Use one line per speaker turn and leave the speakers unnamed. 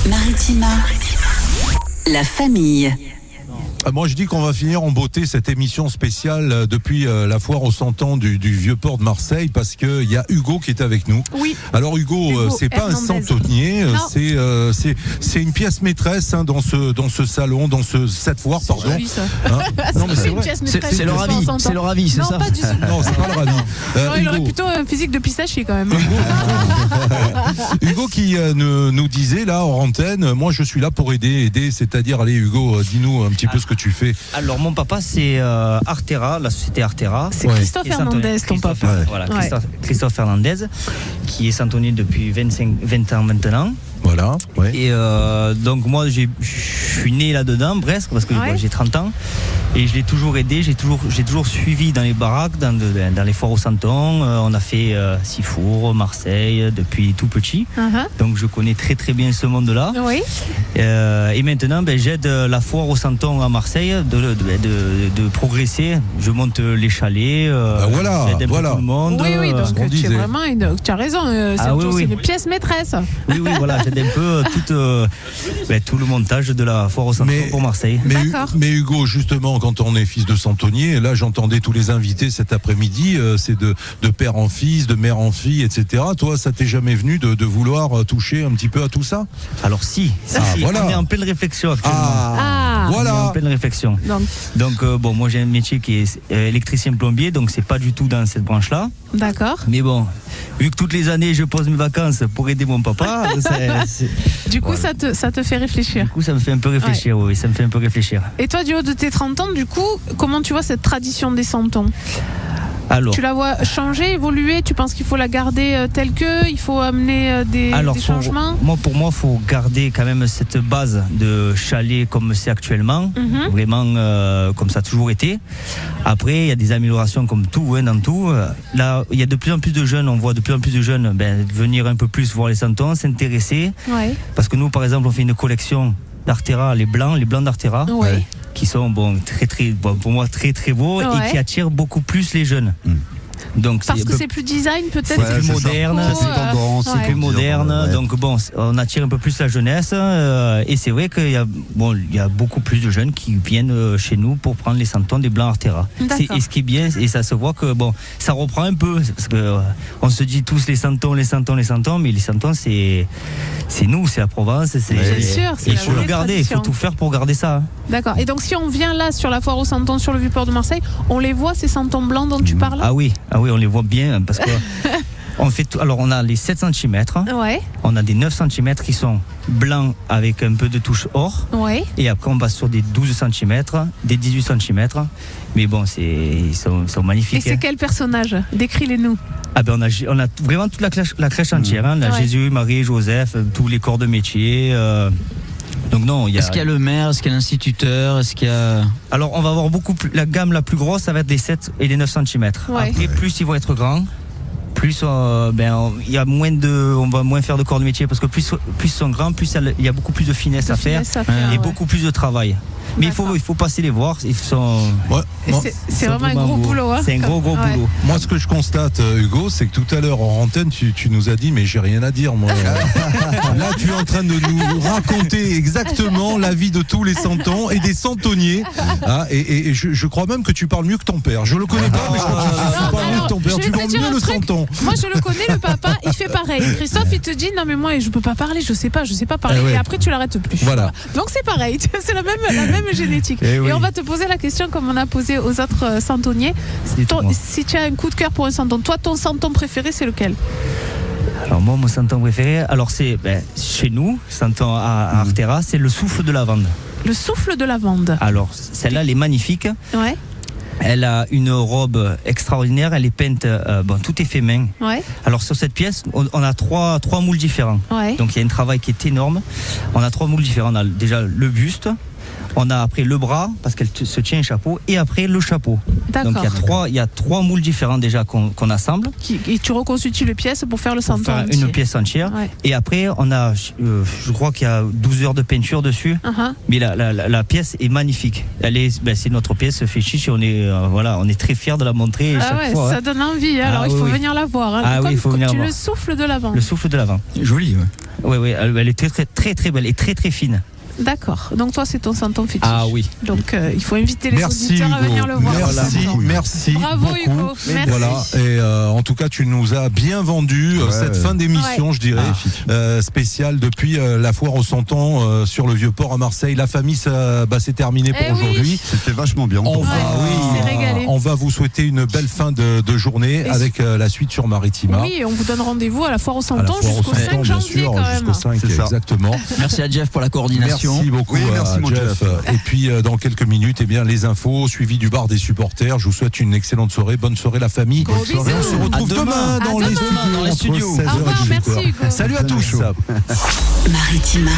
Maritima, la famille.
Moi je dis qu'on va finir en beauté cette émission spéciale depuis la foire aux 100 ans du vieux port de Marseille, parce qu'il y a Hugo qui est avec nous.
Oui.
Alors Hugo, c'est pas un centenier, c'est une pièce maîtresse dans ce salon, cette foire, pardon.
Joli, ça.
Non mais c'est vrai.
C'est le ravi, c'est le ravi, c'est ça.
Non, pas du tout.
Non, c'est pas le ravi.
Il aurait plutôt un physique de pistachier quand même.
Hugo qui nous disait là hors antenne, moi je suis là pour aider, c'est-à-dire, allez Hugo, dis-nous un petit peu ce que tu fais.
Alors mon papa c'est Artera, la société Artera.
C'est Christophe Hernandez, ton papa.
Voilà, Christophe Hernandez, qui est centenier depuis 20 ans maintenant.
Voilà, ouais.
Et donc moi je suis né là-dedans presque, parce que j'ai 30 ans. Et je l'ai toujours aidé, j'ai toujours suivi dans les baraques, dans les foires aux 100 ans. On a fait Sifour, Marseille, depuis tout petit. Donc je connais très très bien ce monde-là.
Oui.
Et maintenant, j'aide la foire aux 100 ans à Marseille de progresser. Je monte les chalets, j'aide un peu tout le monde.
Oui, donc tu as raison, c'est une pièce maîtresse.
Oui, voilà, j'aide un peu tout le montage de la foire aux 100 ans pour Marseille.
Mais Hugo, justement, quand on est fils de centenier, là j'entendais tous les invités cet après-midi, c'est de père en fils, de mère en fille, etc. Toi, ça t'est jamais venu de vouloir toucher un petit peu à tout ça?
Alors si,
voilà.
On est en pleine réflexion actuellement.
Voilà.
On est en pleine réflexion. Donc moi j'ai un métier qui est électricien plombier, donc c'est pas du tout dans cette branche-là.
D'accord.
Mais bon, vu que toutes les années je pose mes vacances pour aider mon papa,
du coup ça te fait réfléchir.
Du coup ça me fait un peu réfléchir, oui, ça me fait un peu réfléchir.
Et toi, du haut de tes 30 ans, du coup, comment tu vois cette tradition des 100 ans?
Alors,
tu la vois changer, évoluer? Tu penses qu'il faut la garder telle que? Il faut amener des changements? Pour
moi, il faut garder quand même cette base de chalet comme c'est actuellement. Vraiment, comme ça a toujours été. Après, il y a des améliorations comme tout, dans tout. Là, il y a de plus en plus de jeunes, on voit de plus en plus de jeunes venir un peu plus voir les 100 ans, s'intéresser. Ouais. Parce que nous, par exemple, on fait une collection d'Artera, les blancs d'Artera. Ouais. Qui sont pour moi très très beaux, et qui attirent beaucoup plus les jeunes. Donc
parce que c'est plus design peut-être,
c'est plus moderne, c'est plus moderne. Donc on attire un peu plus la jeunesse, et c'est vrai qu'il y a beaucoup plus de jeunes qui viennent chez nous pour prendre les 100 ans des blancs Artera. Et ce qui est bien, et ça se voit que ça reprend un peu, parce que on se dit tous les 100 ans, mais les 100 ans c'est nous, c'est la Provence,
bien sûr,
il faut le garder, il faut tout faire pour garder ça.
D'accord. Et donc si on vient là sur la foire aux 100 ans sur le Vieux-Port de Marseille, on les voit ces 100 ans blancs dont tu parles?
Ah oui, on les voit bien, parce que on a les 7 cm, on a des 9 cm qui sont blancs avec un peu de touche or, et après on passe sur des 12 cm, des 18 cm, mais ils sont magnifiques.
Et c'est quel personnage? Décris-les-nous.
On a vraiment toute la crèche entière, Jésus, Marie, Joseph, tous les corps de métier. Donc non,
est-ce qu'il y a le maire, est-ce qu'il y a l'instituteur, est-ce qu'il y a...
Alors on va avoir la gamme la plus grosse, ça va être les 7 et les 9 cm. Après, plus ils vont être grands, plus on va moins faire de corps de métier, parce que plus ils sont grands, plus il y a beaucoup plus de finesse à faire et beaucoup plus de travail. Mais il faut passer les voir. Ils sont.
C'est vraiment un gros boulot.
C'est un gros boulot.
Moi, ce que je constate, Hugo, c'est que tout à l'heure en antenne, tu nous as dit, mais j'ai rien à dire, moi. Là, tu es en train de nous raconter exactement la vie de tous les 100 ans et des centeniers. Et je crois même que tu parles mieux que ton père. Je le connais pas, mais je crois que tu parles mieux que ton père. Tu vends mieux le 100 ans.
Moi, je le connais, le papa, il fait pareil. Christophe, il te dit, non, mais moi, je peux pas parler, je sais pas parler. Et après, tu l'arrêtes plus.
Voilà.
Donc, c'est pareil. C'est la même génétique. Et on va te poser la question comme on a posé aux autres centeniers. Si tu as un coup de cœur pour un 100 ans, toi, ton 100 ans préféré, c'est lequel?
Alors moi, mon 100 ans préféré, c'est chez nous, 100 ans à Artera, c'est le souffle de lavande. Le souffle de lavande. Alors celle-là, elle est magnifique. Ouais. Elle a une robe extraordinaire, elle est peinte, tout est fait main. Ouais. Alors sur cette pièce, on a trois moules différents. Ouais. Donc il y a un travail qui est énorme. On a 3 moules différents. On a déjà le buste, On a après le bras, parce qu'elle se tient un chapeau, et après le chapeau.
D'accord.
Donc il y a 3 moules différents déjà qu'on assemble.
Et tu reconstitues les pièces pour faire le santon
Faire
entier.
une pièce entière.
Ouais.
Et après, on a, je crois qu'il y a 12 heures de peinture dessus. Mais la pièce est magnifique. C'est notre pièce fétiche et on est très fiers de la montrer chaque fois.
Ça donne envie. Alors il faut venir la voir. Hein.
Il faut venir
tu
voir.
le souffles de l'avant.
Le souffle de l'avant.
Joli, ouais.
Oui, elle est très, très, très belle et très, très fine.
D'accord. Donc toi, c'est ton santon fétiche.
Ah oui.
Donc il faut inviter les
Merci
auditeurs
Hugo.
à venir le voir.
Merci
Bravo
beaucoup.
Hugo. Merci.
Voilà. Et en tout cas, tu nous as bien vendu cette fin d'émission, je dirais, spéciale depuis la foire au santon sur le Vieux-Port à Marseille. La famille, c'est terminé pour aujourd'hui.
C'était vachement bien.
On va vous souhaiter une belle fin de journée avec la suite sur Maritima.
Oui, on vous donne rendez-vous à la foire au santon jusqu'au 5 janvier quand même.
Jusqu'au 5, exactement.
Merci à Jeff pour la coordination.
Merci beaucoup,
merci mon Jeff.
Et puis dans quelques minutes, les infos suivies du bar des supporters. Je vous souhaite une excellente soirée. Bonne soirée la famille.
Gros bisous.
Et on se retrouve demain dans les studios.
Dans les studios.
Au revoir, merci Hugo.
Salut à tous.
Maritima.